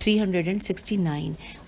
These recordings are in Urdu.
369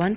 1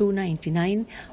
299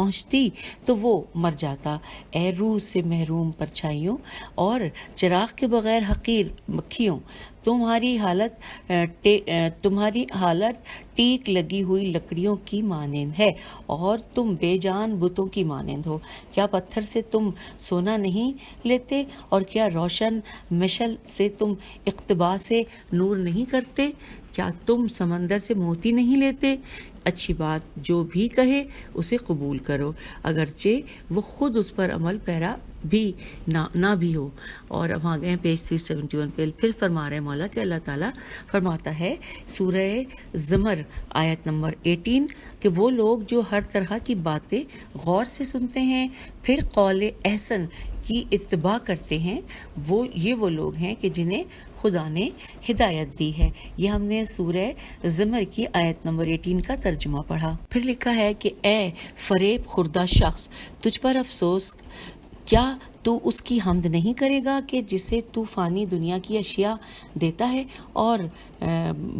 پہنچتی تو وہ مر جاتا۔ اے روح سے محروم پرچھائیوں اور چراغ کے بغیر حقیر مکھیوں، تمہاری حالت ٹیک لگی ہوئی لکڑیوں کی مانند ہے اور تم بے جان بتوں کی مانند ہو۔ کیا پتھر سے تم سونا نہیں لیتے اور کیا روشن مشل سے تم اقتباس نور نہیں کرتے؟ کیا تم سمندر سے موتی نہیں لیتے؟ اچھی بات جو بھی کہے اسے قبول کرو، اگرچہ وہ خود اس پر عمل پیرا بھی نہ بھی ہو۔ اور اب آگئے ہیں پیج 371 پہ، پھر فرما رہے مولا کہ اللہ تعالیٰ فرماتا ہے سورہ زمر آیت نمبر 18 کہ وہ لوگ جو ہر طرح کی باتیں غور سے سنتے ہیں پھر قول احسن کی اتباع کرتے ہیں، وہ لوگ ہیں کہ جنہیں خدا نے ہدایت دی ہے۔ یہ ہم نے سورہ زمر کی آیت نمبر 18 کا ترجمہ پڑھا۔ پھر لکھا ہے کہ اے فریب خوردہ شخص، تجھ پر افسوس، کیا تو اس کی حمد نہیں کرے گا کہ جسے تو فانی دنیا کی اشیاء دیتا ہے اور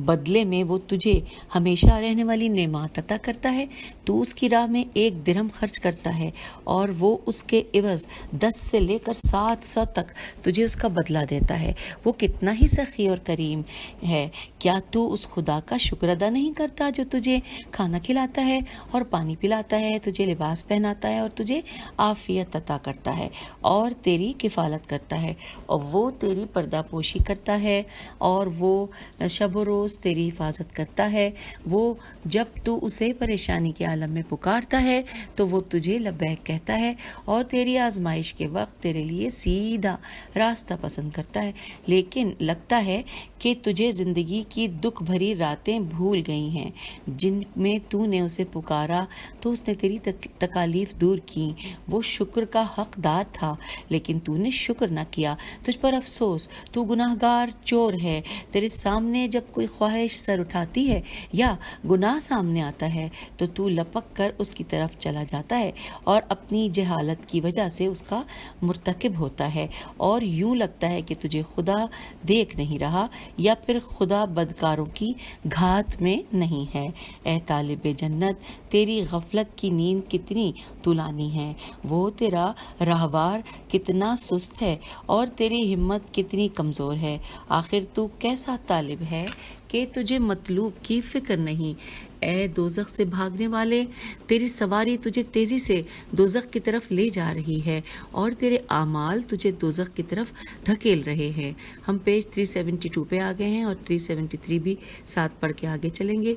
بدلے میں وہ تجھے ہمیشہ رہنے والی نعمت عطا کرتا ہے؟ تو اس کی راہ میں 1 درہم خرچ کرتا ہے اور وہ اس کے عوض 10 سے لے کر 700 تک تجھے اس کا بدلہ دیتا ہے۔ وہ کتنا ہی سخی اور کریم ہے۔ کیا تو اس خدا کا شکر ادا نہیں کرتا جو تجھے کھانا کھلاتا ہے اور پانی پلاتا ہے، تجھے لباس پہناتا ہے اور تجھے عافیت عطا کرتا ہے اور تیری کفالت کرتا ہے، اور وہ تیری پردہ پوشی کرتا ہے اور وہ شب و روز تیری حفاظت کرتا ہے۔ وہ جب تو اسے پریشانی کے عالم میں پکارتا ہے تو وہ تجھے لبیک کہتا ہے اور تیری آزمائش کے وقت تیرے لیے سیدھا راستہ پسند کرتا ہے۔ لیکن لگتا ہے کہ تجھے زندگی کی دکھ بھری راتیں بھول گئی ہیں جن میں تو نے اسے پکارا تو اس نے تیری تکالیف دور کی۔ وہ شکر کا حقدار تھا لیکن تو نے شکر نہ کیا۔ تجھ پر افسوس، تو گناہگار چور ہے۔ تیرے سامنے جب کوئی خواہش سر اٹھاتی ہے یا گناہ سامنے آتا ہے تو تو لپک کر اس کی طرف چلا جاتا ہے اور اپنی جہالت کی وجہ سے اس کا مرتکب ہوتا ہے، اور یوں لگتا ہے کہ تجھے خدا دیکھ نہیں رہا یا پھر خدا بدکاروں کی گھات میں نہیں ہے۔ اے طالب جنت، تیری غفلت کی نیند کتنی طولانی ہے، وہ تیرا راہوار کتنا سست ہے اور تیری ہمت کتنی کمزور ہے۔ آخر تو کیسا طالب ہے کہ تجھے مطلوب کی فکر نہیں۔ اے دوزخ سے بھاگنے والے، تیری سواری تجھے تیزی سے دوزخ کی طرف لے جا رہی ہے اور تیرے اعمال تجھے دوزخ کی طرف دھکیل رہے ہیں۔ ہم پیج 372 پہ آ گئے ہیں اور 373 بھی ساتھ پڑھ کے آگے چلیں گے۔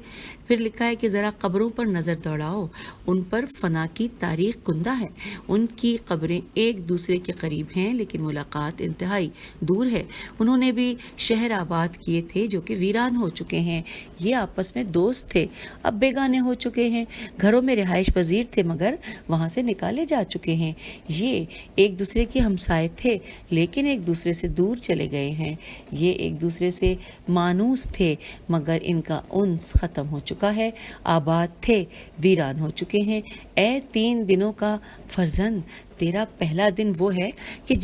پھر لکھا ہے کہ ذرا قبروں پر نظر دوڑاؤ، ان پر فنا کی تاریخ کندہ ہے۔ ان کی قبریں ایک دوسرے کے قریب ہیں لیکن ملاقات انتہائی دور ہے۔ انہوں نے بھی شہر آباد کیے تھے جو کہ ویران ہو چکے ہیں۔ یہ آپس میں دوست تھے، اب بیگانے ہو چکے ہیں۔ گھروں میں رہائش پذیر تھے مگر وہاں سے نکالے جا چکے ہیں۔ یہ ایک دوسرے کے ہمسائے تھے لیکن ایک دوسرے سے دور چلے گئے ہیں۔ یہ ایک دوسرے سے مانوس تھے مگر ان کا انس ختم ہو چکا ہے۔ آباد تھے، ویران ہو چکے ہیں۔ اے 3 دنوں کا فرزند، تیرا پہلا دن وہ ہے کہ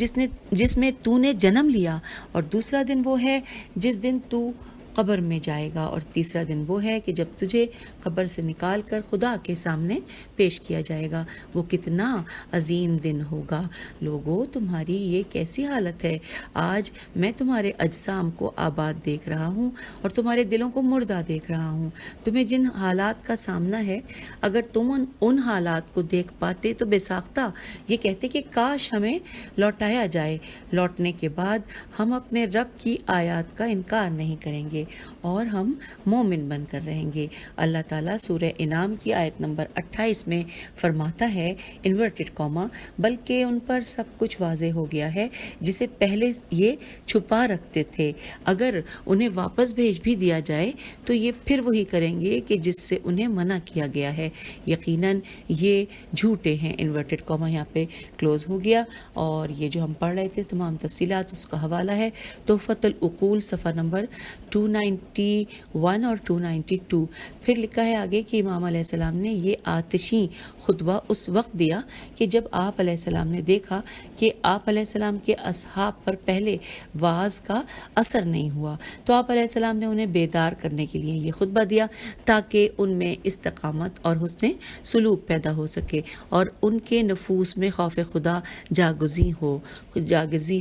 جس میں تو نے جنم لیا، اور دوسرا دن وہ ہے جس دن تو قبر میں جائے گا، اور تیسرا دن وہ ہے کہ جب تجھے قبر سے نکال کر خدا کے سامنے پیش کیا جائے گا۔ وہ کتنا عظیم دن ہوگا۔ لوگو، تمہاری یہ کیسی حالت ہے؟ آج میں تمہارے اجسام کو آباد دیکھ رہا ہوں اور تمہارے دلوں کو مردہ دیکھ رہا ہوں۔ تمہیں جن حالات کا سامنا ہے، اگر تم ان حالات کو دیکھ پاتے تو بے ساختہ یہ کہتے کہ کاش ہمیں لوٹایا جائے۔ لوٹنے کے بعد ہم اپنے رب کی آیات کا انکار نہیں کریں گے اور ہم مومن بن کر رہیں گے۔ اللہ تعالیٰ سورہ انعام کی آیت نمبر 28 میں فرماتا ہے انورٹڈ کاما، بلکہ ان پر سب کچھ واضح ہو گیا ہے جسے پہلے یہ چھپا رکھتے تھے۔ اگر انہیں واپس بھیج بھی دیا جائے تو یہ پھر وہی کریں گے کہ جس سے انہیں منع کیا گیا ہے۔ یقیناً یہ جھوٹے ہیں۔ انورٹڈ کاما یہاں پہ کلوز ہو گیا، اور یہ جو ہم پڑھ رہے تھے تمام تفصیلات اس کا حوالہ ہے تحفۃ العقول صفحہ نمبر 292 291 اور 292. پھر لکھا ہے آگے کہ امام علیہ السلام نے یہ آتشی خطبہ اس وقت دیا کہ جب آپ علیہ السلام نے دیکھا کہ آپ علیہ السلام کے اصحاب پر پہلے واعظ کا اثر نہیں ہوا، تو آپ علیہ السلام نے انہیں بیدار کرنے کے لیے یہ خطبہ دیا تاکہ ان میں استقامت اور حسن سلوک پیدا ہو سکے اور ان کے نفوس میں خوف خدا جاگزی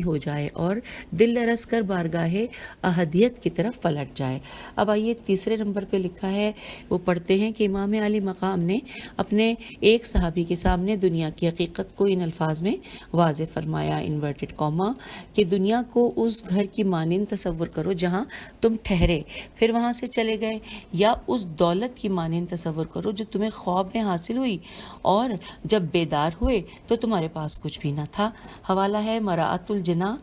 ہو جائے اور دل لرز کر بارگاہ احدیت کی طرف پلٹ جائے. اب آئیے تیسرے نمبر پہ لکھا ہے، وہ پڑھتے ہیں کہ امام علی مقام نے اپنے ایک صحابی کے سامنے دنیا کی حقیقت کو ان الفاظ میں واضح فرمایا، انورٹڈ کاما، کہ دنیا کو اس گھر کی مانند تصور کرو جہاں تم ٹھہرے پھر وہاں سے چلے گئے، یا اس دولت کی مانند تصور کرو جو تمہیں خواب میں حاصل ہوئی اور جب بیدار ہوئے تو تمہارے پاس کچھ بھی نہ تھا. حوالہ ہے مراعات الجنا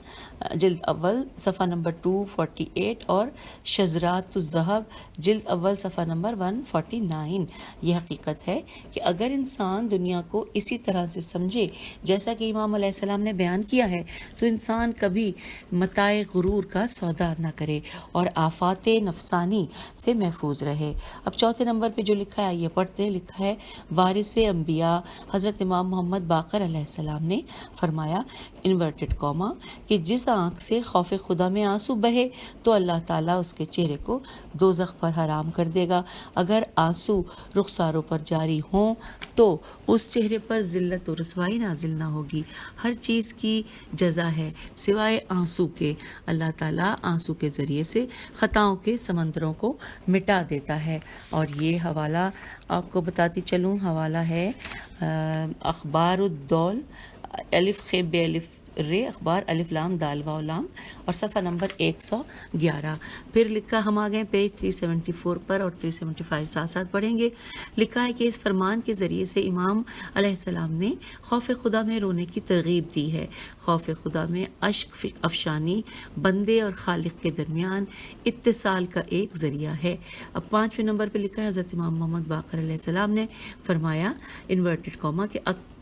جلد اول صفحہ نمبر 248 اور شذرات الذہب جلد اول صفحہ نمبر 149. یہ حقیقت ہے کہ اگر انسان دنیا کو اسی طرح سے سمجھے جیسا کہ امام علیہ السلام نے بیان کیا ہے تو انسان کبھی متاع غرور کا سودا نہ کرے اور آفات نفسانی سے محفوظ رہے. اب چوتھے نمبر پہ جو لکھا ہے یہ پڑھتے ہیں. لکھا ہے وارث انبیاء حضرت امام محمد باقر علیہ السلام نے فرمایا، انورٹڈ کاما، کہ جس آنکھ سے خوف خدا میں آنسو بہے تو اللہ تعالیٰ اس کے چہرے کو دوزخ پر حرام کر دے گا. اگر آنسو رخساروں پر جاری ہوں تو اس چہرے پر ذلت و رسوائی نازل نہ ہوگی. ہر چیز کی جزا ہے سوائے آنسو کے. اللہ تعالیٰ آنسو کے ذریعے سے خطاؤں کے سمندروں کو مٹا دیتا ہے. اور یہ حوالہ آپ کو بتاتی چلوں، حوالہ ہے اخبار الدول الف خ ب الف رے اخبار الف لام دال واو لام اور صفحہ نمبر 111. پھر لکھا، ہم آ گئے پیج 374 پر اور 375 ساتھ ساتھ پڑھیں گے. لکھا ہے کہ اس فرمان کے ذریعے سے امام علیہ السلام نے خوف خدا میں رونے کی ترغیب دی ہے. خوف خدا میں اشک افشانی بندے اور خالق کے درمیان اتصال کا ایک ذریعہ ہے. اب پانچویں نمبر پہ لکھا ہے حضرت امام محمد باقر علیہ السلام نے فرمایا، انورٹڈ کاما،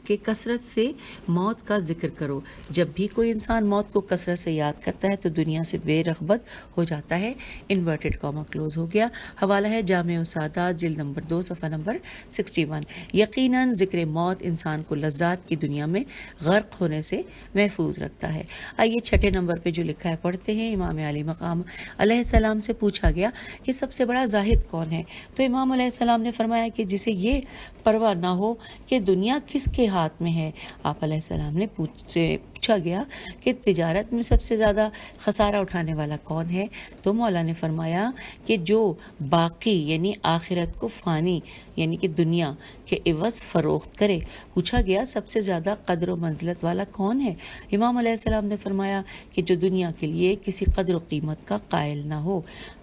کہ کثرت سے موت کا ذکر کرو. جب بھی کوئی انسان موت کو کثرت سے یاد کرتا ہے تو دنیا سے بے رغبت ہو جاتا ہے. انورٹڈ کاما کلوز ہو گیا. حوالہ ہے جامع السعادات جلد نمبر 2 صفحہ نمبر 61. یقیناً ذکر موت انسان کو لذات کی دنیا میں غرق ہونے سے محفوظ رکھتا ہے. آئیے چھٹے نمبر پہ جو لکھا ہے پڑھتے ہیں. امام علی مقام علیہ السلام سے پوچھا گیا کہ سب سے بڑا زاہد کون ہے، تو امام علیہ السلام نے فرمایا کہ جسے یہ پرواہ نہ ہو کہ دنیا کس کے ہاتھ میں ہے. آپ علیہ السلام نے پوچھا گیا کہ تجارت میں سب سے زیادہ خسارہ اٹھانے والا کون ہے، تو مولا نے فرمایا کہ جو باقی یعنی آخرت کو فانی یعنی کہ دنیا کے عوض فروخت کرے. پوچھا گیا سب سے زیادہ قدر و منزلت والا کون ہے. امام علیہ السلام نے فرمایا کہ جو دنیا کے لیے کسی قدر و قیمت کا قائل نہ ہو.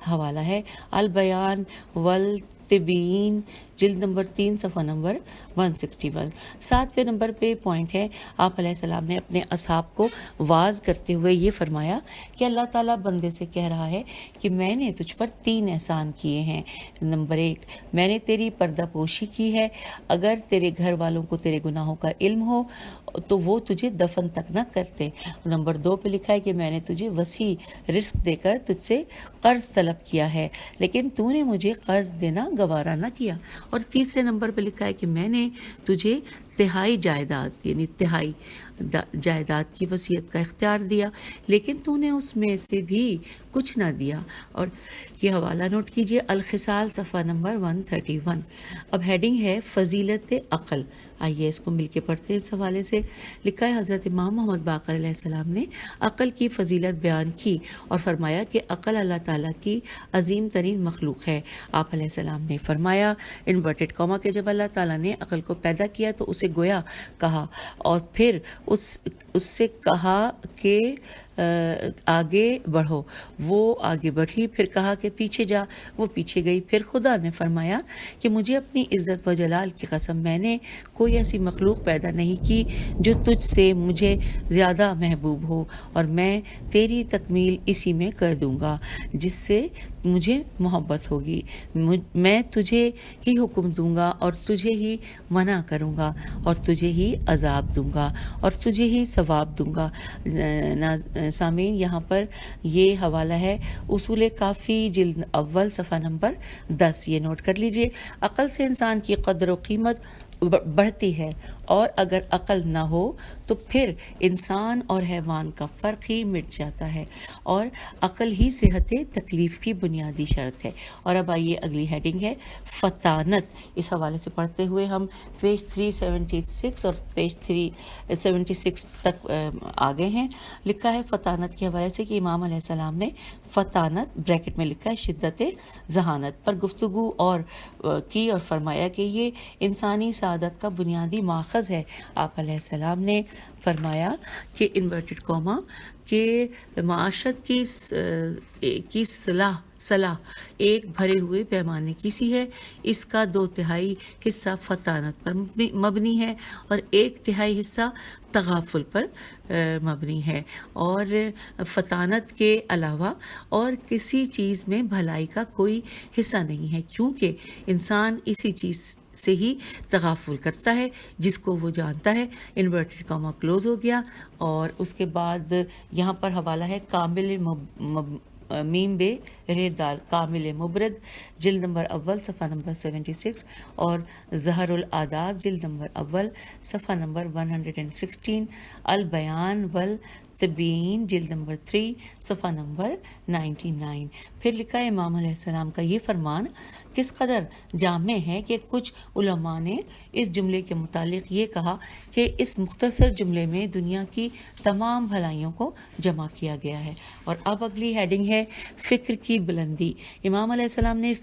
حوالہ ہے البیان والتبیین جلد نمبر 3 صفحہ نمبر 161. 7ویں نمبر پہ پوائنٹ ہے، آپ علیہ السلام نے اپنے اصحاب کو واعظ کرتے ہوئے یہ فرمایا کہ اللہ تعالیٰ بندے سے کہہ رہا ہے کہ میں نے تجھ پر 3 احسان کیے ہیں. نمبر 1، میں نے تیری پردہ پوشی کی ہے. اگر تیرے گھر والوں کو تیرے گناہوں کا علم ہو تو وہ تجھے دفن تک نہ کرتے. نمبر 2 پہ لکھا ہے کہ میں نے تجھے وسیع رزق دے کر تجھ سے قرض طلب کیا ہے لیکن تو نے مجھے قرض دینا گوارا نہ کیا. اور تیسرے نمبر پہ لکھا ہے کہ میں نے تجھے تہائی جائیداد یعنی تہائی جائیداد کی وصیت کا اختیار دیا لیکن تو نے اس میں سے بھی کچھ نہ دیا. اور یہ حوالہ نوٹ کیجئے، الخصال صفحہ نمبر 131. اب ہیڈنگ ہے فضیلت عقل. آئیے اس کو مل کے پڑھتے ہیں. اس حوالے سے لکھا ہے حضرت امام محمد باقر علیہ السلام نے عقل کی فضیلت بیان کی اور فرمایا کہ عقل اللہ تعالیٰ کی عظیم ترین مخلوق ہے. آپ علیہ السلام نے فرمایا، انورٹڈ کاما، کہ جب اللہ تعالیٰ نے عقل کو پیدا کیا تو اسے گویا کہا اور پھر اس سے کہا کہ آگے بڑھو، وہ آگے بڑھی. پھر کہا کہ پیچھے جا، وہ پیچھے گئی. پھر خدا نے فرمایا کہ مجھے اپنی عزت و جلال کی قسم میں نے کوئی ایسی مخلوق پیدا نہیں کی جو تجھ سے مجھے زیادہ محبوب ہو اور میں تیری تکمیل اسی میں کر دوں گا جس سے مجھے محبت ہوگی. میں تجھے ہی حکم دوں گا اور تجھے ہی منع کروں گا اور تجھے ہی عذاب دوں گا اور تجھے ہی ثواب دوں گا. سامعین یہاں پر یہ حوالہ ہے اصول کافی جلد اول صفحہ نمبر 10، یہ نوٹ کر لیجئے۔ عقل سے انسان کی قدر و قیمت بڑھتی ہے، اور اگر عقل نہ ہو تو پھر انسان اور حیوان کا فرق ہی مٹ جاتا ہے، اور عقل ہی صحت تکلیف کی بنیادی شرط ہے۔ اور اب آئیے اگلی ہیڈنگ ہے فطانت۔ اس حوالے سے پڑھتے ہوئے ہم پیج 376 اور پیج 376 تک آگے ہیں۔ لکھا ہے فطانت کے حوالے سے کہ امام علیہ السلام نے فطانت بریکٹ میں لکھا ہے شدت ذہانت پر گفتگو کی اور فرمایا کہ یہ انسانی سعادت کا بنیادی ماخذ ہے۔ آپ علیہ السلام نے فرمایا کہ انورٹڈ کوما کہ معاشرت کی صلاح ایک بھرے ہوئے پیمانے کی سی ہے، اس کا 2/3 حصہ فطانت پر مبنی ہے اور 1/3 حصہ تغافل پر مبنی ہے، اور فطانت کے علاوہ اور کسی چیز میں بھلائی کا کوئی حصہ نہیں ہے، کیونکہ انسان اسی چیز سے ہی تغافل کرتا ہے جس کو وہ جانتا ہے۔ انورٹڈ کاما کلوز ہو گیا، اور اس کے بعد یہاں پر حوالہ ہے کامل میم بے رے دال کامل مبرد جلد نمبر اول صفحہ نمبر 76، اور زہر الآداب جلد نمبر اول صفحہ نمبر 116، البیان والتبیین جلد نمبر 3 صفحہ نمبر 99۔ پھر لکھا ہے امام علیہ السلام کا یہ فرمان کس قدر جامع ہے کہ کچھ علماء نے اس جملے کے متعلق یہ کہا کہ اس مختصر جملے میں دنیا کی تمام بھلائیوں کو جمع کیا گیا ہے۔ اور اب اگلی ہیڈنگ ہے فکر کی بلندی۔ امام علیہ السلام نے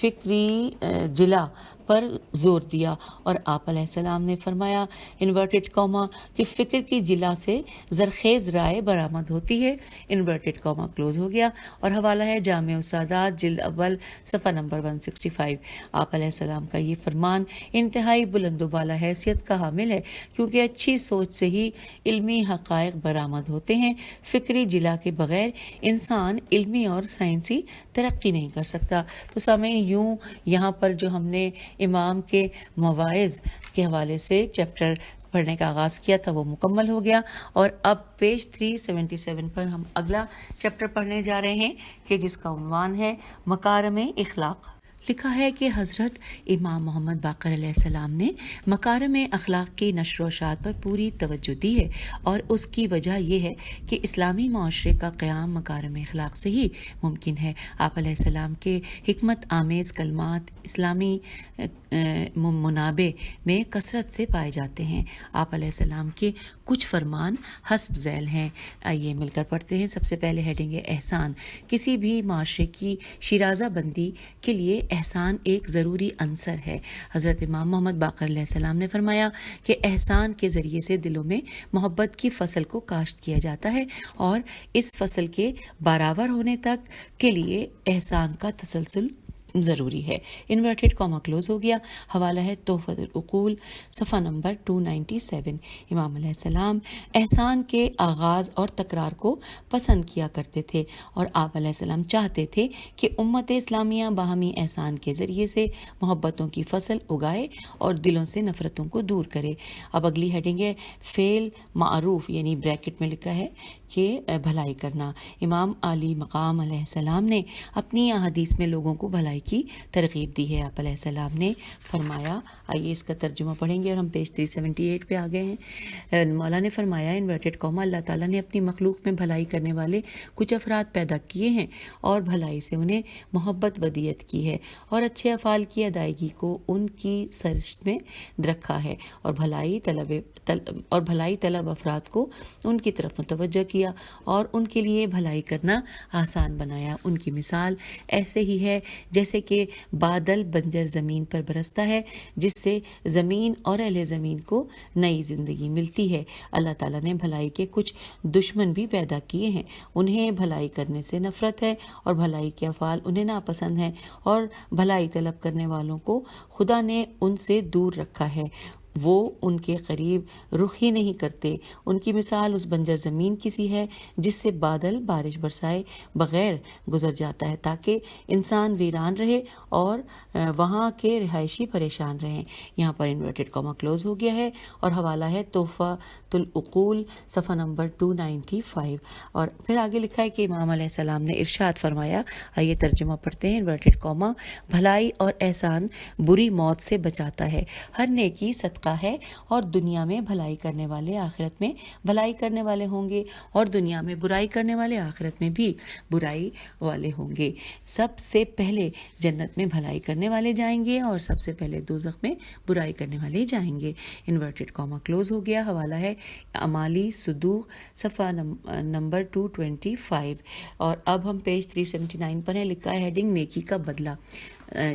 فکری جلا پر زور دیا، اور آپ علیہ السلام نے فرمایا انورٹڈ کوما کہ فکر کی جلا سے زرخیز رائے برآمد ہوتی ہے۔ انورٹڈ کوما کلوز ہو گیا، اور حوالہ ہے جامع السادات جلد اول صفحہ نمبر 165۔ آپ علیہ السلام کا یہ فرمان انتہائی بلند و بالا حیثیت کا حامل ہے، کیونکہ اچھی سوچ سے ہی علمی حقائق برآمد ہوتے ہیں۔ فکری جلا کے بغیر انسان علمی اور سائنسی ترقی نہیں کر سکتا۔ تو سامعین یوں یہاں پر جو ہم نے امام کے مواعظ کے حوالے سے چیپٹر پڑھنے کا آغاز کیا تھا وہ مکمل ہو گیا، اور اب پیج 377 پر ہم اگلا چیپٹر پڑھنے جا رہے ہیں کہ جس کا عنوان ہے مکارم اخلاق۔ لکھا ہے کہ حضرت امام محمد باقر علیہ السلام نے مکارم اخلاق کی نشر و اشاعت پر پوری توجہ دی ہے، اور اس کی وجہ یہ ہے کہ اسلامی معاشرے کا قیام مکارم اخلاق سے ہی ممکن ہے۔ آپ علیہ السلام کے حکمت آمیز کلمات اسلامی منابع میں کثرت سے پائے جاتے ہیں۔ آپ علیہ السلام کے کچھ فرمان حسب ذیل ہیں، آئیے مل کر پڑھتے ہیں۔ سب سے پہلے ہیڈنگ ہے احسان۔ کسی بھی معاشرے کی شیرازہ بندی کے لیے احسان ایک ضروری عنصر ہے۔ حضرت امام محمد باقر علیہ السلام نے فرمایا کہ احسان کے ذریعے سے دلوں میں محبت کی فصل کو کاشت کیا جاتا ہے، اور اس فصل کے برآور ہونے تک کے لیے احسان کا تسلسل ضروری ہے۔ انورٹڈ کوما کلوز ہو گیا۔ حوالہ ہے تحفۃ العقول صفحہ نمبر 297۔ امام علیہ السلام احسان کے آغاز اور تکرار کو پسند کیا کرتے تھے، اور آپ علیہ السلام چاہتے تھے کہ امت اسلامیہ باہمی احسان کے ذریعے سے محبتوں کی فصل اگائے اور دلوں سے نفرتوں کو دور کرے۔ اب اگلی ہیڈنگ ہے فعل معروف، یعنی بریکٹ میں لکھا ہے کہ بھلائی کرنا۔ امام علی مقام علیہ السلام نے اپنی احادیث میں لوگوں کو بھلائی کی ترغیب دی ہے۔ آپ علیہ السلام نے فرمایا، آئیے اس کا ترجمہ پڑھیں گے، اور ہم پیج 378 پہ آ گئے ہیں۔ مولا نے فرمایا انورٹڈ کوما اللہ تعالیٰ نے اپنی مخلوق میں بھلائی کرنے والے کچھ افراد پیدا کیے ہیں، اور بھلائی سے انہیں محبت ودیت کی ہے، اور اچھے افعال کی ادائیگی کو ان کی سرشت میں رکھا ہے، اور بھلائی طلب افراد کو ان کی طرف متوجہ کیا اور ان کے لیے بھلائی کرنا آسان بنایا۔ ان کی مثال ایسے ہی ہے جیسے کہ بادل بنجر زمین پر برستا ہے، جس سے زمین اور اہل زمین کو نئی زندگی ملتی ہے۔ اللہ تعالیٰ نے بھلائی کے کچھ دشمن بھی پیدا کیے ہیں، انہیں بھلائی کرنے سے نفرت ہے، اور بھلائی کے افعال انہیں ناپسند ہیں، اور بھلائی طلب کرنے والوں کو خدا نے ان سے دور رکھا ہے۔ وہ ان کے قریب رخ ہی نہیں کرتے. ان کی مثال اس بنجر زمین کی سی ہے جس سے بادل بارش برسائے بغیر گزر جاتا ہے تاکہ انسان ویران رہے اور وہاں کے رہائشی پریشان رہیں. یہاں پر انورٹڈ کاما کلوز ہو گیا ہے اور حوالہ ہے تحفۃ العقول صفحہ نمبر 295. اور پھر آگے لکھا ہے کہ امام علیہ السلام نے ارشاد فرمایا. آئیے ترجمہ پڑھتے ہیں. انورٹڈ کاما بھلائی اور احسان بری موت سے بچاتا ہے. ہر نیکی صدقہ ہے اور دنیا میں بھلائی کرنے والے آخرت میں بھلائی کرنے والے ہوں گے اور دنیا میں برائی کرنے والے آخرت میں بھی برائی والے ہوں گے. سب سے پہلے جنت میں بھلائی کرنے والے جائیں گے اور سب سے پہلے دوزخ میں برائی کرنے والے جائیں گے. انورٹڈ کاما کلوز ہو گیا. حوالہ ہے اعمالی صدوق صفحہ نمبر 225. اور اب ہم پیج 379 پر ہیں. لکھا ہے ہیڈنگ نیکی کا بدلہ.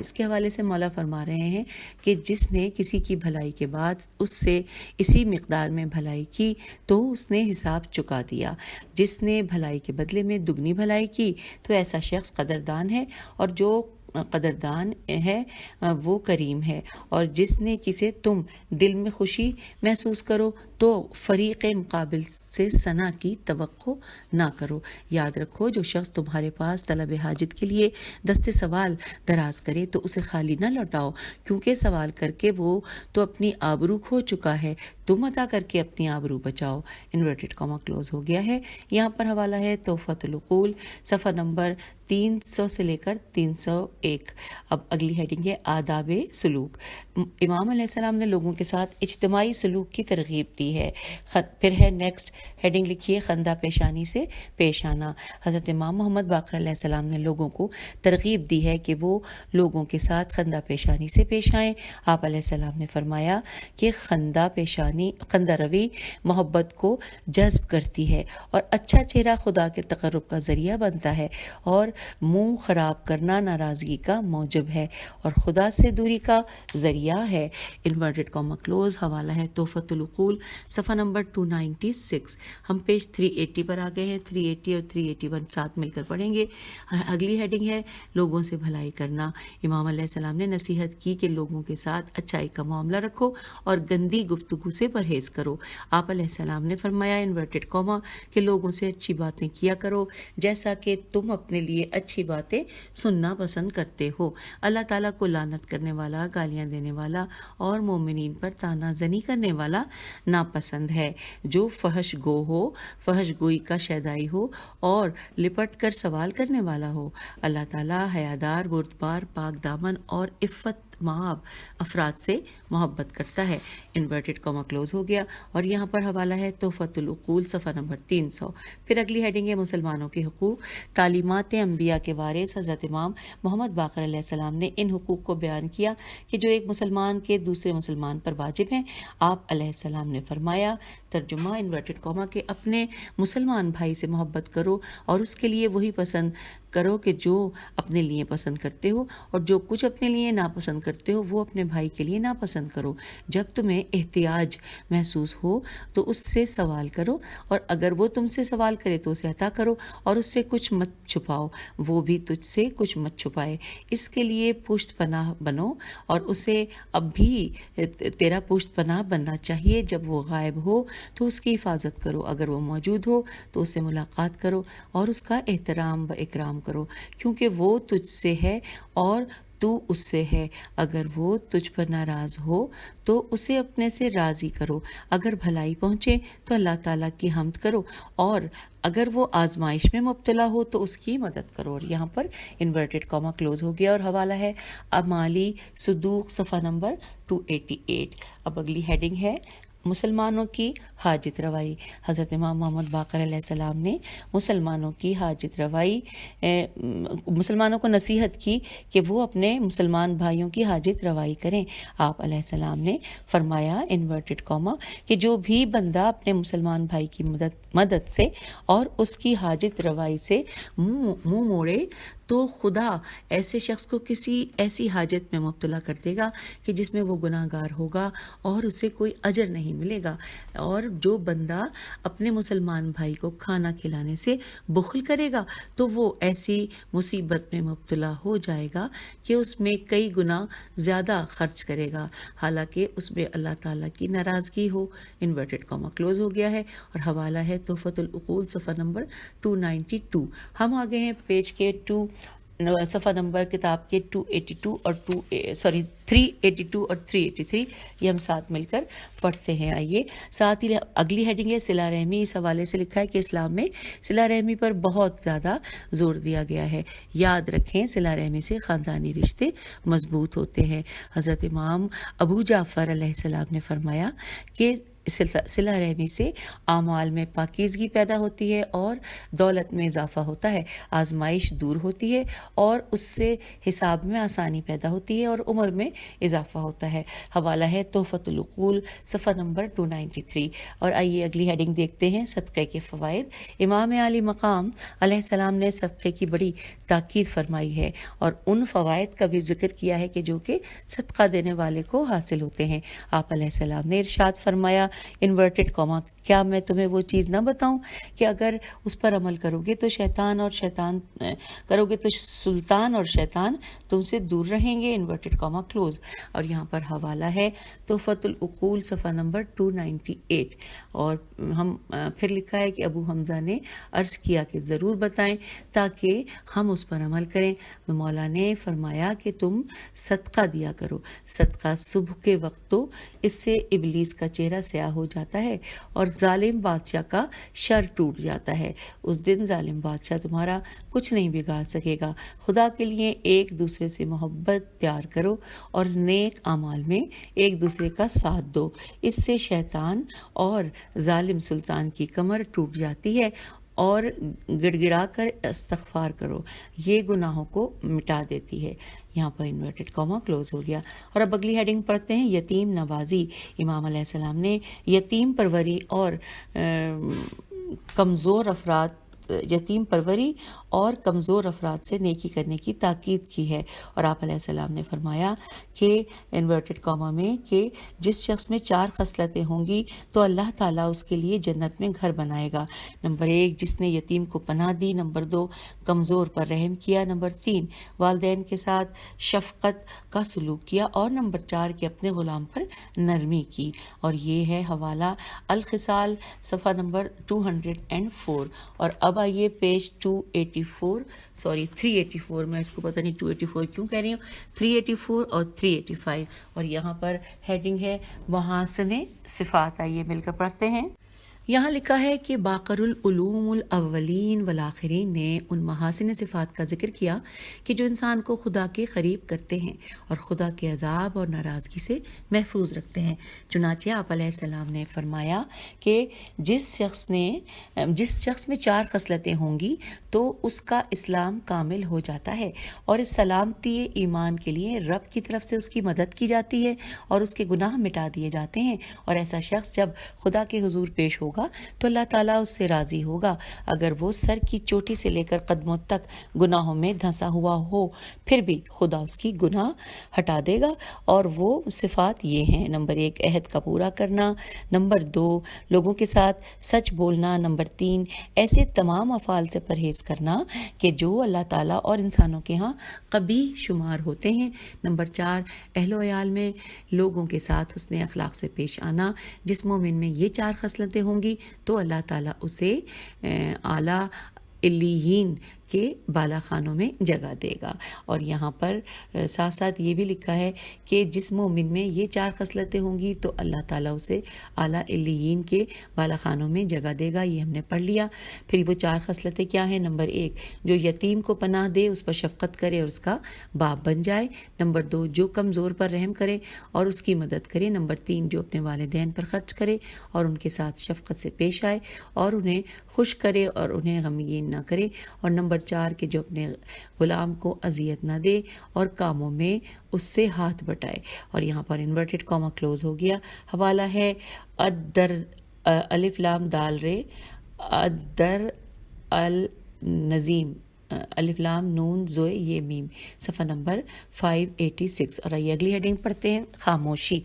اس کے حوالے سے مولا فرما رہے ہیں کہ جس نے کسی کی بھلائی کے بعد اس سے اسی مقدار میں بھلائی کی تو اس نے حساب چکا دیا. جس نے بھلائی کے بدلے میں دگنی بھلائی کی تو ایسا شخص قدردان ہے اور جو قدردان ہے وہ کریم ہے. اور جس نے کسی تم دل میں خوشی محسوس کرو تو فریق مقابل سے ثنا کی توقع نہ کرو. یاد رکھو جو شخص تمہارے پاس طلب حاجت کے لیے دست سوال دراز کرے تو اسے خالی نہ لوٹاؤ کیونکہ سوال کر کے وہ تو اپنی آبرو کھو چکا ہے. تم عطا کر کے اپنی آبرو بچاؤ. انورٹڈ کاما کلوز ہو گیا ہے. یہاں پر حوالہ ہے تحفۃ العقول صفحہ نمبر 300 سے لے کر 301. اب اگلی ہیڈنگ ہے آداب سلوک. امام علیہ السلام نے لوگوں کے ساتھ اجتماعی سلوک کی ترغیب دی ہے. پھر ہے نیکسٹ ہیڈنگ لکھیے خندہ پیشانی سے پیش آنا. حضرت امام محمد باقر علیہ السلام نے لوگوں کو ترغیب دی ہے کہ وہ لوگوں کے ساتھ خندہ پیشانی سے پیش آئیں. آپ علیہ السلام نے فرمایا کہ خندہ روی محبت کو جذب کرتی ہے اور اچھا چہرہ خدا کے تقرب کا ذریعہ بنتا ہے اور منہ خراب کرنا ناراضگی کا موجب ہے اور خدا سے دوری کا ذریعہ ہے. Inverted comma close. حوالہ ہے تحفۃ العقول صفحہ نمبر 296. ہم پیج 380 پر آ گئے ہیں. 380 اور 381 ساتھ مل کر پڑھیں گے. اگلی ہیڈنگ ہے لوگوں سے بھلائی کرنا. امام علیہ السلام نے نصیحت کی کہ لوگوں کے ساتھ اچھائی کا معاملہ رکھو اور گندی گفتگو سے پرہیز کرو. آپ علیہ السلام نے فرمایا انورٹڈ کاما کہ لوگوں سے اچھی باتیں کیا کرو جیسا کہ تم اپنے لیے اچھی باتیں سننا پسند کرتے ہو. اللہ تعالیٰ کو لعنت کرنے والا، گالیاں دینے والا اور مومنین پر طعنہ زنی کرنے والا ناپسند ہے. جو فحش گو ہو، فحش گوئی کا شیدائی ہو اور لپٹ کر سوال کرنے والا ہو. اللہ تعالیٰ حیادار، بردبار، پاک دامن اور عفت مآب افراد سے محبت کرتا ہے. انورٹڈ کاما کلوز ہو گیا. اور یہاں پر حوالہ ہے تحفۃ العقول صفحہ نمبر 300. پھر اگلی ہیڈنگ ہے مسلمانوں کے حقوق. تعلیمات انبیاء کے وارث حضرت امام محمد باقر علیہ السلام نے ان حقوق کو بیان کیا کہ جو ایک مسلمان کے دوسرے مسلمان پر واجب ہیں. آپ علیہ السلام نے فرمایا ترجمہ انورٹڈ کاما کہ اپنے مسلمان بھائی سے محبت کرو اور اس کے لیے وہی پسند کرو کہ جو اپنے لیے پسند کرتے ہو اور جو کچھ اپنے لیے ناپسند کرتے ہو وہ اپنے بھائی کے لیے ناپسند کرو. جب تمہیں احتیاج محسوس ہو تو اس سے سوال کرو اور اگر وہ تم سے سوال کرے تو اسے عطا کرو اور اس سے کچھ مت چھپاؤ، وہ بھی تجھ سے کچھ مت چھپائے. اس کے لیے پشت پناہ بنو اور اسے اب بھی تیرا پشت پناہ بننا چاہیے. جب وہ غائب ہو تو اس کی حفاظت کرو، اگر وہ موجود ہو تو اس سے ملاقات کرو اور اس کا احترام و اکرام کرو کیونکہ وہ تجھ سے ہے اور تو اس سے ہے. اگر وہ تجھ پر ناراض ہو تو اسے اپنے سے راضی کرو. اگر بھلائی پہنچے تو اللہ تعالیٰ کی حمد کرو اور اگر وہ آزمائش میں مبتلا ہو تو اس کی مدد کرو. اور یہاں پر انورٹڈ کاما کلوز ہو گیا. اور حوالہ ہے اعمالی صدوق صفحہ نمبر 288. اب اگلی ہیڈنگ ہے مسلمانوں کی حاجت روائی. حضرت امام محمد باقر علیہ السلام نے مسلمانوں کی حاجت روائی مسلمانوں کو نصیحت کی کہ وہ اپنے مسلمان بھائیوں کی حاجت روائی کریں. آپ علیہ السلام نے فرمایا انورٹڈ کاما کہ جو بھی بندہ اپنے مسلمان بھائی کی مدد سے اور اس کی حاجت روائی سے منہ موڑے تو خدا ایسے شخص کو کسی ایسی حاجت میں مبتلا کر دے گا کہ جس میں وہ گناہ گار ہوگا اور اسے کوئی اجر نہیں نہیں ملے گا. اور جو بندہ اپنے مسلمان بھائی کو کھانا کھلانے سے بخل کرے گا تو وہ ایسی مصیبت میں مبتلا ہو جائے گا کہ اس میں کئی گنا زیادہ خرچ کرے گا، حالانکہ اس میں اللہ تعالیٰ کی ناراضگی ہو. انورٹڈ کاما کلوز ہو گیا ہے اور حوالہ ہے تحفۃ العقول صفحہ نمبر 292. ہم آگے ہیں پیج کے صفحہ نمبر کتاب کے 282 اور 382 اور 383. یہ ہم ساتھ مل کر پڑھتے ہیں. آئیے ساتھ ہی اگلی ہیڈنگ ہے صلہ رحمی. اس حوالے سے لکھا ہے کہ اسلام میں صلہ رحمی پر بہت زیادہ زور دیا گیا ہے. یاد رکھیں صلہ رحمی سے خاندانی رشتے مضبوط ہوتے ہیں. حضرت امام ابو جعفر علیہ السلام نے فرمایا کہ صلہ رحمی سے اعمال میں پاکیزگی پیدا ہوتی ہے اور دولت میں اضافہ ہوتا ہے، آزمائش دور ہوتی ہے اور اس سے حساب میں آسانی پیدا ہوتی ہے اور عمر میں اضافہ ہوتا ہے. حوالہ ہے تحفۃ العقول صفحہ نمبر 293. اور آئیے اگلی ہیڈنگ دیکھتے ہیں صدقے کے فوائد. امام عالی مقام علیہ السلام نے صدقے کی بڑی تاکید فرمائی ہے اور ان فوائد کا بھی ذکر کیا ہے کہ جو کہ صدقہ دینے والے کو حاصل ہوتے ہیں. آپ علیہ السلام نے ارشاد فرمایا انورٹڈ کاما کیا میں تمہیں وہ چیز نہ بتاؤں کہ اگر اس پر عمل کرو گے تو سلطان اور شیطان تم سے دور رہیں گے. Inverted comma close. اور یہاں پر حوالہ ہے تحفۃ العقول صفحہ نمبر 298. اور ہم پھر لکھا ہے کہ ابو حمزہ نے عرض کیا کہ ضرور بتائیں تاکہ ہم اس پر عمل کریں. تو مولا نے فرمایا کہ تم صدقہ دیا کرو. صدقہ صبح کے وقت تو اس سے ابلیس کا چہرہ سیاہ ہو جاتا ہے اور ظالم بادشاہ کا شر ٹوٹ جاتا ہے. اس دن ظالم بادشاہ تمہارا کچھ نہیں بگاڑ سکے گا. خدا کے لیے ایک دوسرے سے محبت پیار کرو اور نیک اعمال میں ایک دوسرے کا ساتھ دو. اس سے شیطان اور ظالم سلطان کی کمر ٹوٹ جاتی ہے اور گڑ گڑا کر استغفار کرو، یہ گناہوں کو مٹا دیتی ہے. یہاں پر انورٹڈ کاما کلوز ہو گیا. اور اب اگلی ہیڈنگ پڑھتے ہیں یتیم نوازی. امام علیہ السلام نے یتیم پروری اور کمزور افراد سے نیکی کرنے کی تاکید کی ہے. اور آپ علیہ السلام نے فرمایا کہ انورٹڈ کاما میں کہ جس شخص میں 4 خصلتیں ہوں گی تو اللہ تعالیٰ اس کے لیے جنت میں گھر بنائے گا. نمبر 1 جس نے یتیم کو پناہ دی. نمبر 2 کمزور پر رحم کیا. نمبر 3 والدین کے ساتھ شفقت کا سلوک کیا. اور نمبر 4 کہ اپنے غلام پر نرمی کی. اور یہ ہے حوالہ الخصال صفحہ نمبر 204. اور اب آئیے پیج 384 میں اس کو پتہ نہیں 284 کیوں کہہ رہی ہوں، 384 اور 385. اور یہاں پر ہیڈنگ ہے محاسن صفات. آئیے مل کر پڑھتے ہیں. یہاں لکھا ہے کہ باقر العلوم الاولین والآخرین نے ان محاسن صفات کا ذکر کیا کہ جو انسان کو خدا کے قریب کرتے ہیں اور خدا کے عذاب اور ناراضگی سے محفوظ رکھتے ہیں. چنانچہ آپ علیہ السلام نے فرمایا کہ جس شخص میں 4 خصلتیں ہوں گی تو اس کا اسلام کامل ہو جاتا ہے اور اس سلامتی ایمان کے لیے رب کی طرف سے اس کی مدد کی جاتی ہے اور اس کے گناہ مٹا دیے جاتے ہیں. اور ایسا شخص جب خدا کے حضور پیش ہوگا تو اللہ تعالیٰ اس سے راضی ہوگا. اگر وہ سر کی چوٹی سے لے کر قدموں تک گناہوں میں دھنسا ہوا ہو پھر بھی خدا اس کی گناہ ہٹا دے گا. اور وہ صفات یہ ہیں. نمبر 1 عہد کا پورا کرنا. نمبر 2 لوگوں کے ساتھ سچ بولنا. نمبر 3 ایسے تمام افعال سے پرہیز کرنا کہ جو اللہ تعالیٰ اور انسانوں کے ہاں قبیح شمار ہوتے ہیں. نمبر 4 اہل و عیال میں لوگوں کے ساتھ حسن اخلاق سے پیش آنا. جس مومن میں یہ 4 خصلتیں ہوں گی تو اللہ تعالیٰ اسے اعلیٰ علیین کے بالا خانوں میں جگہ دے گا. اور یہاں پر ساتھ ساتھ یہ بھی لکھا ہے کہ جس مومن میں یہ 4 خصلتیں ہوں گی تو اللہ تعالیٰ اسے اعلیٰ علیین کے بالا خانوں میں جگہ دے گا. یہ ہم نے پڑھ لیا. پھر وہ 4 خصلتیں کیا ہیں؟ نمبر 1 جو یتیم کو پناہ دے، اس پر شفقت کرے اور اس کا باپ بن جائے. نمبر 2 جو کمزور پر رحم کرے اور اس کی مدد کرے. نمبر 3 جو اپنے والدین پر خرچ کرے اور ان کے ساتھ شفقت سے پیش آئے اور انہیں خوش کرے اور انہیں غمگین نہ کرے. اور نمبر 4 کہ جو اپنے غلام کو اذیت نہ دے اور کاموں میں اس سے ہاتھ بٹائے. اور یہاں پر انورٹڈ کاما کلوز ہو گیا. حوالہ ہے الدر الف لام دال رے الدر النظیم الف لام نون زوئے یہ میم، صفحہ نمبر 586۔ اور آئیے اگلی ہیڈنگ پڑھتے ہیں، خاموشی۔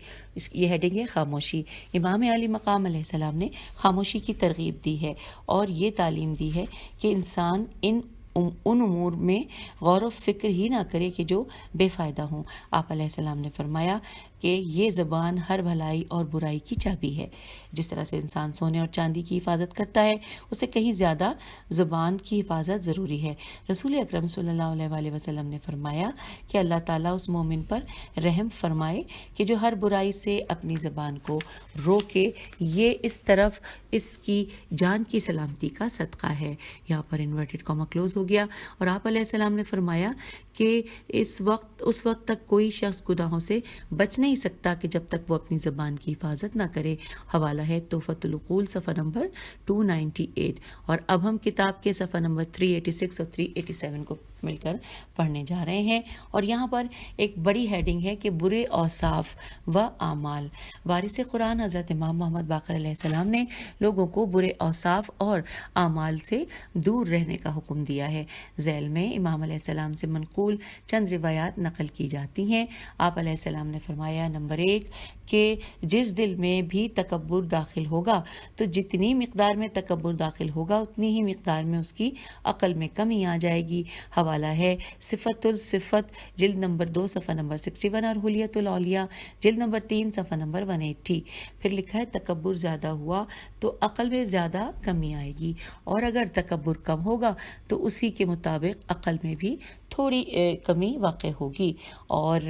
یہ ہیڈنگ ہے خاموشی۔ امام علی مقام علیہ السلام نے خاموشی کی ترغیب دی ہے اور یہ تعلیم دی ہے کہ انسان ان امور میں غور و فکر ہی نہ کرے کہ جو بے فائدہ ہوں۔ آپ علیہ السلام نے فرمایا کہ یہ زبان ہر بھلائی اور برائی کی چابی ہے۔ جس طرح سے انسان سونے اور چاندی کی حفاظت کرتا ہے، اسے کہیں زیادہ زبان کی حفاظت ضروری ہے۔ رسول اکرم صلی اللہ علیہ وآلہ وسلم نے فرمایا کہ اللہ تعالیٰ اس مومن پر رحم فرمائے کہ جو ہر برائی سے اپنی زبان کو روکے، یہ اس طرف اس کی جان کی سلامتی کا صدقہ ہے۔ یہاں پر انورٹڈ کاما کلوز ہو گیا۔ اور آپ علیہ السلام نے فرمایا کہ اس وقت تک کوئی شخص گناہوں سے بچ نہیں سکتا کہ جب تک وہ اپنی زبان کی حفاظت نہ کرے۔ حوالہ ہے تحفۃ العقول صفحہ نمبر 298۔ اور اب ہم کتاب کے صفحہ نمبر 386 اور 387 کو مل کر پڑھنے جا رہے ہیں۔ اور یہاں پر ایک بڑی ہیڈنگ ہے کہ برے اوصاف و اعمال۔ وارث قرآن حضرت امام محمد باقر علیہ السلام نے لوگوں کو برے اوصاف اور اعمال سے دور رہنے کا حکم دیا ہے۔ ذیل میں امام علیہ السلام سے منقول چند روایات نقل کی جاتی ہیں۔ آپ علیہ السلام نے فرمایا، نمبر 1 کہ جس دل میں بھی تکبر داخل ہوگا تو جتنی مقدار میں تکبر داخل ہوگا اتنی ہی مقدار میں اس کی عقل میں کمی آ جائے گی۔ حوالہ ہے صفت الصفت جلد نمبر 2 صفحہ نمبر 61 اور حلیت الاولیاء جلد نمبر 3 صفحہ نمبر 180۔ پھر لکھا ہے تکبر زیادہ ہوا تو عقل میں زیادہ کمی آئے گی، اور اگر تکبر کم ہوگا تو اسی کے مطابق عقل میں بھی تھوڑی کمی واقع ہوگی۔ اور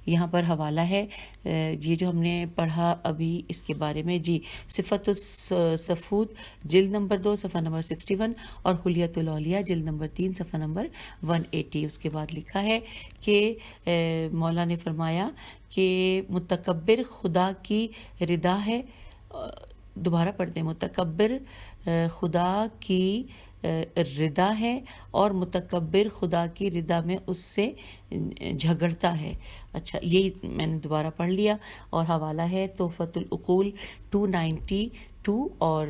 یہاں پر حوالہ ہے یہ جو ہم نے پڑھا ابھی اس کے بارے میں، جی، صفت الصفوت جلد نمبر 2 صفحہ نمبر 61 اور حلیت الاولیاء جلد نمبر 3 صفحہ نمبر 180۔ اس کے بعد لکھا ہے کہ مولا نے فرمایا کہ متکبر خدا کی رضا ہے، دوبارہ پڑھتے ہیں، متکبر خدا کی رضا ہے اور متکبر خدا کی رضا میں اس سے جھگڑتا ہے۔ اچھا، یہی میں نے دوبارہ پڑھ لیا۔ اور حوالہ ہے تحفۃ العقول 292 اور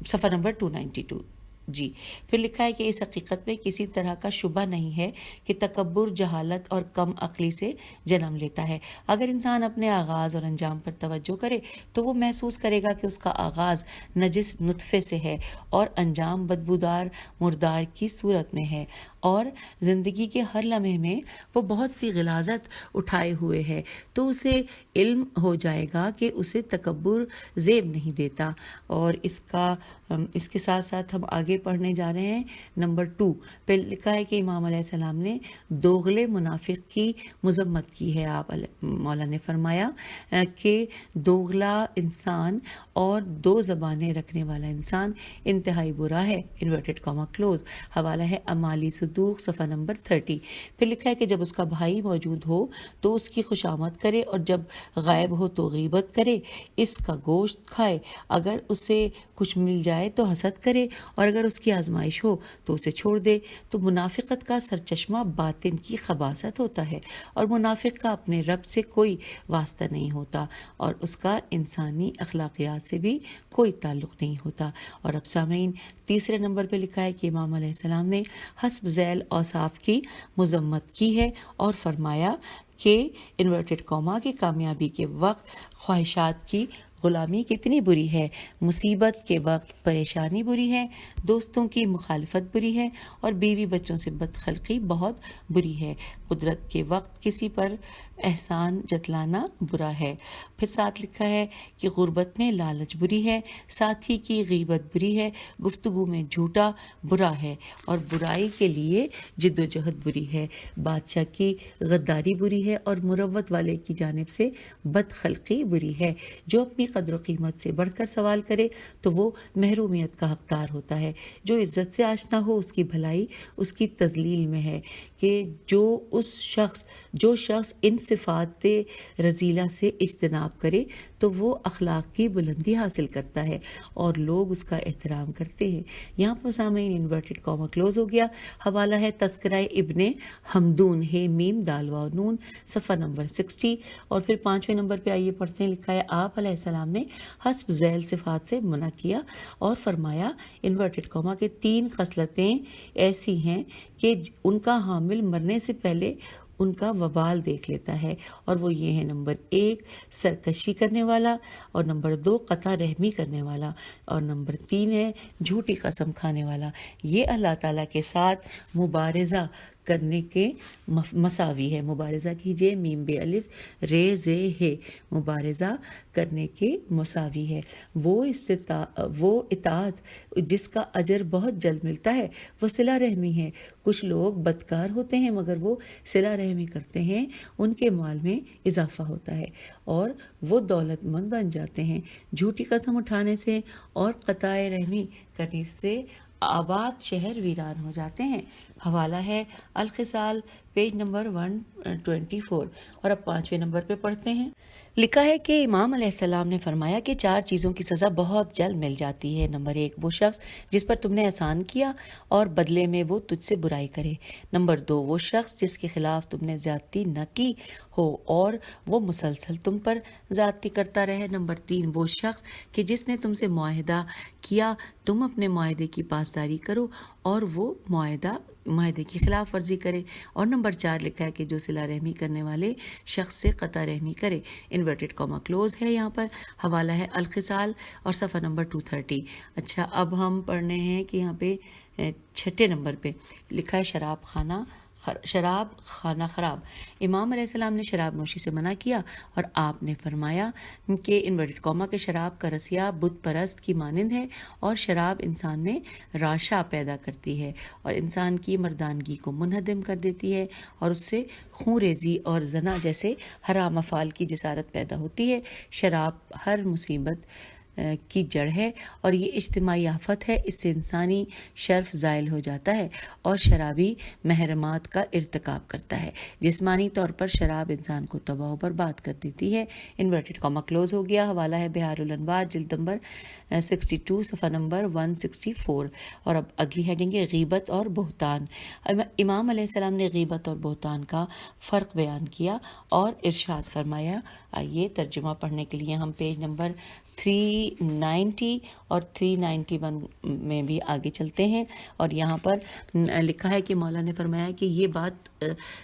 صفحہ نمبر 292۔ جی، پھر لکھا ہے کہ اس حقیقت میں کسی طرح کا شبہ نہیں ہے کہ تکبر جہالت اور کم عقلی سے جنم لیتا ہے۔ اگر انسان اپنے آغاز اور انجام پر توجہ کرے تو وہ محسوس کرے گا کہ اس کا آغاز نجس نطفے سے ہے اور انجام بدبودار مردار کی صورت میں ہے، اور زندگی کے ہر لمحے میں وہ بہت سی غلاظت اٹھائے ہوئے ہے، تو اسے علم ہو جائے گا کہ اسے تکبر زیب نہیں دیتا۔ اور اس کے ساتھ ساتھ ہم آگے پڑھنے جا رہے ہیں نمبر 2 پہ لکھا ہے کہ امام علیہ السلام نے دوغلے منافق کی مذمت کی ہے۔ آپ مولا نے فرمایا کہ دوغلا انسان اور 2 زبانیں رکھنے والا انسان انتہائی برا ہے، انورٹڈ کاما کلوز۔ حوالہ ہے امالی صدوق صفحہ نمبر 30۔ پھر لکھا ہے کہ جب اس کا بھائی موجود ہو تو اس کی خوشامد کرے، اور جب غائب ہو تو غیبت کرے، اس کا گوشت کھائے، اگر اسے کچھ مل جائے تو حسد کرے، اور اگر اس کی آزمائش ہو تو اسے چھوڑ دے۔ تو منافقت کا سرچشمہ باطن کی خباثت ہوتا ہے، اور منافق کا اپنے رب سے کوئی واسطہ نہیں ہوتا، اور اس کا انسانی اخلاقیات سے بھی کوئی تعلق نہیں ہوتا۔ اور اب سامعین، تیسرے نمبر پہ لکھا ہے کہ امام علیہ السلام نے حسب ذیل اوصاف کی مذمت کی ہے اور فرمایا کہ انورٹڈ کاما کی کامیابی کے وقت خواہشات کی غلامی کتنی بری ہے، مصیبت کے وقت پریشانی بری ہے، دوستوں کی مخالفت بری ہے، اور بیوی بچوں سے بدخلقی بہت بری ہے، قدرت کے وقت کسی پر احسان جتلانا برا ہے۔ پھر ساتھ لکھا ہے کہ غربت میں لالچ بری ہے، ساتھی کی غیبت بری ہے، گفتگو میں جھوٹا برا ہے، اور برائی کے لیے جد و جہد بری ہے، بادشاہ کی غداری بری ہے، اور مروت والے کی جانب سے بدخلقی بری ہے۔ جو اپنی قدر و قیمت سے بڑھ کر سوال کرے تو وہ محرومیت کا حقدار ہوتا ہے۔ جو عزت سے آشنا ہو اس کی بھلائی اس کی تذلیل میں ہے، کہ جو شخص ان صفات رذیلہ سے اجتناب کرے تو وہ اخلاق کی بلندی حاصل کرتا ہے اور لوگ اس کا احترام کرتے ہیں۔ یہاں پر سامعین انورٹڈ کاما کلوز ہو گیا۔ حوالہ ہے تذکرہ ابن حمدون ہے میم دال واو نون صفحہ نمبر 60۔ اور پھر 5ویں نمبر پہ آئیے پڑھتے ہیں، لکھا ہے آپ علیہ السلام نے حسب ذیل صفات سے منع کیا اور فرمایا انورٹڈ کاما کے 3 خصلتیں ایسی ہیں کہ ان کا حامل مرنے سے پہلے ان کا وبال دیکھ لیتا ہے، اور وہ یہ ہے: نمبر 1 سرکشی کرنے والا، اور نمبر 2 قطع رحمی کرنے والا، اور نمبر 3 ہے جھوٹی قسم کھانے والا۔ یہ اللہ تعالیٰ کے ساتھ مبارزہ کرنے کے مساوی ہے۔ مبارزہ کیجئے، میم بے الف رے زے ہے، مبارزہ کرنے کے مساوی ہے۔ وہ اطاعت جس کا اجر بہت جلد ملتا ہے وہ صلہ رحمی ہے۔ کچھ لوگ بدکار ہوتے ہیں مگر وہ صلہ رحمی کرتے ہیں، ان کے مال میں اضافہ ہوتا ہے اور وہ دولت مند بن جاتے ہیں۔ جھوٹی قسم اٹھانے سے اور قطع رحمی کرنے سے آباد شہر ویران ہو جاتے ہیں۔ حوالہ ہے الخصال پیج نمبر 124۔ اور اب 5ویں نمبر پہ پڑھتے ہیں، لکھا ہے کہ امام علیہ السلام نے فرمایا کہ 4 چیزوں کی سزا بہت جلد مل جاتی ہے۔ نمبر 1 وہ شخص جس پر تم نے احسان کیا اور بدلے میں وہ تجھ سے برائی کرے۔ نمبر 2 وہ شخص جس کے خلاف تم نے زیادتی نہ کی ہو اور وہ مسلسل تم پر زیادتی کرتا رہے۔ نمبر 3 وہ شخص کہ جس نے تم سے معاہدہ کیا تم اپنے معاہدے کی پاسداری کرو اور وہ معاہدے کی خلاف ورزی کرے۔ اور نمبر 4 لکھا ہے کہ جو صلہ رحمی کرنے والے شخص سے قطع رحمی کرے۔ انورٹڈ کاما کلوز ہے یہاں پر۔ حوالہ ہے الخصال اور صفحہ نمبر 230۔ اچھا، اب ہم پڑھنے ہیں کہ یہاں پہ 6 نمبر پہ لکھا ہے شراب خانہ خراب۔ امام علیہ السلام نے شراب نوشی سے منع کیا اور آپ نے فرمایا کہ انورٹڈ کاما کے شراب کا رسیا بت پرست کی مانند ہے، اور شراب انسان میں راشا پیدا کرتی ہے اور انسان کی مردانگی کو منہدم کر دیتی ہے، اور اس سے خون ریزی اور زنا جیسے حرام افعال کی جسارت پیدا ہوتی ہے۔ شراب ہر مصیبت کی جڑ ہے اور یہ اجتماعی آفت ہے۔ اس سے انسانی شرف زائل ہو جاتا ہے اور شرابی محرمات کا ارتکاب کرتا ہے۔ جسمانی طور پر شراب انسان کو تباہ و برباد کر دیتی ہے۔ انورٹڈ کاما کلوز ہو گیا۔ حوالہ ہے بہار الانوار جلد نمبر 62 صفحہ نمبر 164۔ اور اب اگلی ہیڈنگ ہے غیبت اور بہتان۔ امام علیہ السلام نے غیبت اور بہتان کا فرق بیان کیا اور ارشاد فرمایا۔ آئیے ترجمہ پڑھنے کے لیے ہم پیج نمبر 390 اور 391 میں بھی آگے چلتے ہیں، اور یہاں پر لکھا ہے کہ مولا نے فرمایا کہ یہ بات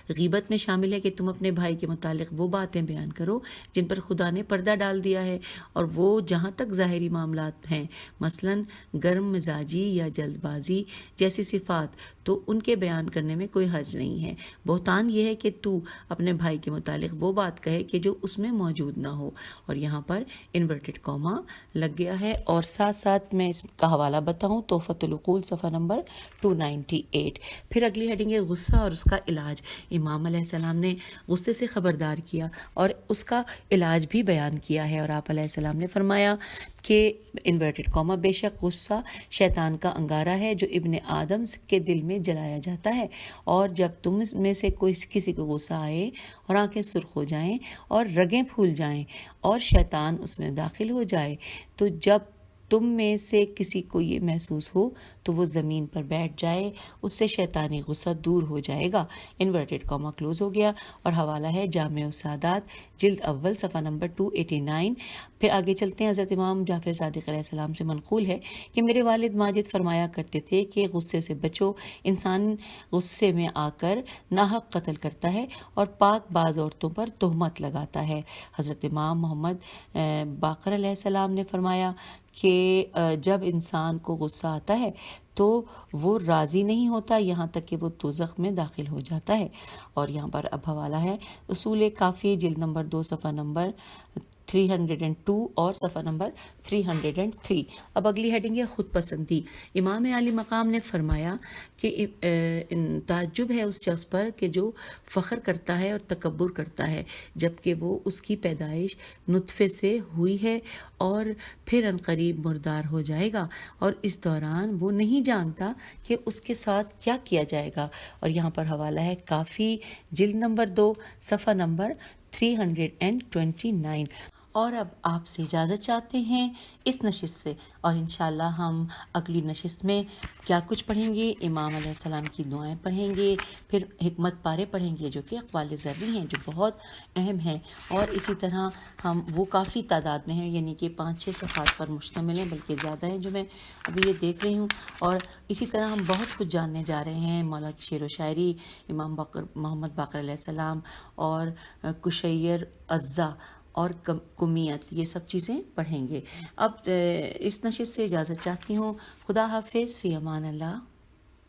غیبت میں شامل ہے کہ تم اپنے بھائی کے متعلق وہ باتیں بیان کرو جن پر خدا نے پردہ ڈال دیا ہے، اور وہ جہاں تک ظاہری معاملات ہیں، مثلاً گرم مزاجی یا جلد بازی جیسی صفات، تو ان کے بیان کرنے میں کوئی حرج نہیں ہے۔ بہتان یہ ہے کہ تو اپنے بھائی کے متعلق وہ بات کہے کہ جو اس میں موجود نہ ہو، اور یہاں پر انورٹڈ کاما لگ گیا ہے۔ اور ساتھ ساتھ میں اس کا حوالہ بتاؤں، تحفۃ العقول صفحہ نمبر 298۔ پھر اگلی ہیڈنگ ہے غصہ اور اس کا علاج۔ امام علیہ السلام نے غصے سے خبردار کیا اور اس کا علاج بھی بیان کیا ہے، اور آپ علیہ السلام نے فرمایا کہ انورٹڈ کاما بے شک غصہ شیطان کا انگارہ ہے جو ابن آدم کے دل میں جلایا جاتا ہے، اور جب تم میں سے کسی کو غصہ آئے اور آنکھیں سرخ ہو جائیں اور رگیں پھول جائیں اور شیطان اس میں داخل ہو جائے، تو جب تم میں سے کسی کو یہ محسوس ہو تو وہ زمین پر بیٹھ جائے، اس سے شیطانی غصہ دور ہو جائے گا۔ انورٹڈ کاما کلوز ہو گیا، اور حوالہ ہے جامع السادات جلد اول صفحہ نمبر 289۔ پھر آگے چلتے ہیں۔ حضرت امام جعفر صادق علیہ السلام سے منقول ہے کہ میرے والد ماجد فرمایا کرتے تھے کہ غصے سے بچو، انسان غصے میں آ کر ناحق قتل کرتا ہے اور پاک باز عورتوں پر تہمت لگاتا ہے۔ حضرت امام محمد باقر علیہ السلام نے فرمایا کہ جب انسان کو غصہ آتا ہے تو وہ راضی نہیں ہوتا یہاں تک کہ وہ دوزخ میں داخل ہو جاتا ہے۔ اور یہاں پر اب حوالہ ہے اصول کافی جلد نمبر 2 صفحہ نمبر 302 اور صفحہ نمبر 303۔ اب اگلی ہیڈنگ ہے خود پسندی۔ امام عالی مقام نے فرمایا کہ تعجب ہے اس شخص پر کہ جو فخر کرتا ہے اور تکبر کرتا ہے جبکہ وہ اس کی پیدائش نطفے سے ہوئی ہے اور پھر عنقریب مردار ہو جائے گا، اور اس دوران وہ نہیں جانتا کہ اس کے ساتھ کیا کیا جائے گا۔ اور یہاں پر حوالہ ہے کافی جلد نمبر 2 صفحہ نمبر 329۔ اور اب آپ سے اجازت چاہتے ہیں اس نشست سے، اور انشاءاللہ ہم اگلی نشست میں کیا کچھ پڑھیں گے؟ امام علیہ السلام کی دعائیں پڑھیں گے، پھر حکمت پارے پڑھیں گے جو کہ اقوال ذری ہیں، جو بہت اہم ہیں، اور اسی طرح ہم وہ کافی تعداد میں ہیں، یعنی کہ 5-6 صفحات پر مشتمل ہیں، بلکہ زیادہ ہیں جو میں ابھی یہ دیکھ رہی ہوں۔ اور اسی طرح ہم بہت کچھ جاننے جا رہے ہیں، مولا کی شعر و شاعری، امام محمد باقر علیہ السلام، اور کشیر اجزا اور کمیت، یہ سب چیزیں پڑھیں گے۔ اب اس نشست سے اجازت چاہتی ہوں۔ خدا حافظ، فی امان اللہ۔